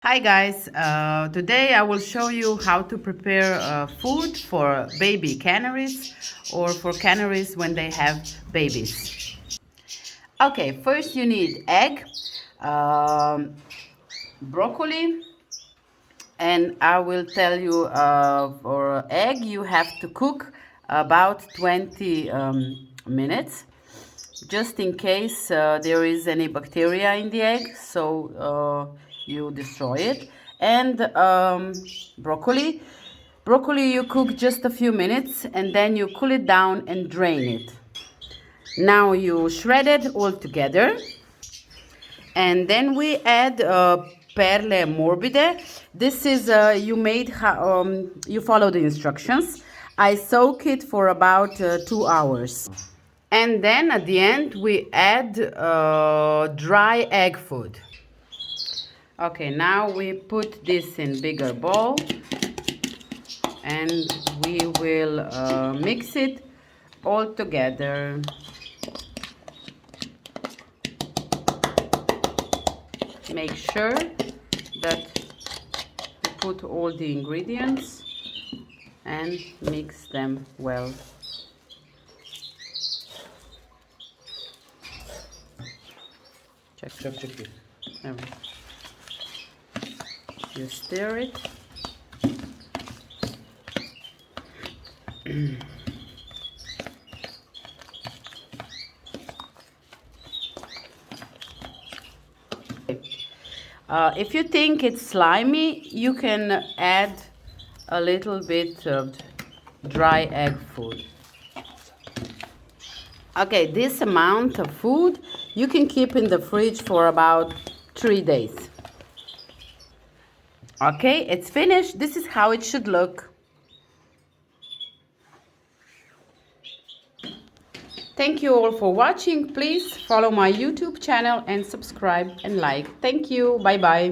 Hi guys, today I will show you how to prepare food for baby canaries or for canaries when they have babies. Okay, first you need egg, broccoli, and I will tell you for egg you have to cook about 20 minutes just in case there is any bacteria in the egg, so you destroy it. And broccoli you cook just a few minutes and then you cool it down and drain it. Now you shred it all together, and then we add perle morbide. This is you follow the instructions. I soak it for about 2 hours. And then at the end we add dry egg food. Okay, now we put this in bigger bowl and we will mix it all together. Make sure that you put all the ingredients and mix them well. Check. There we go. You stir it. If you think it's slimy, you can add a little bit of dry egg food. Okay, this amount of food you can keep in the fridge for about 3 days. Okay, it's finished. This is how it should look. Thank you all for watching. Please follow my YouTube channel and subscribe and like. Thank you. Bye bye.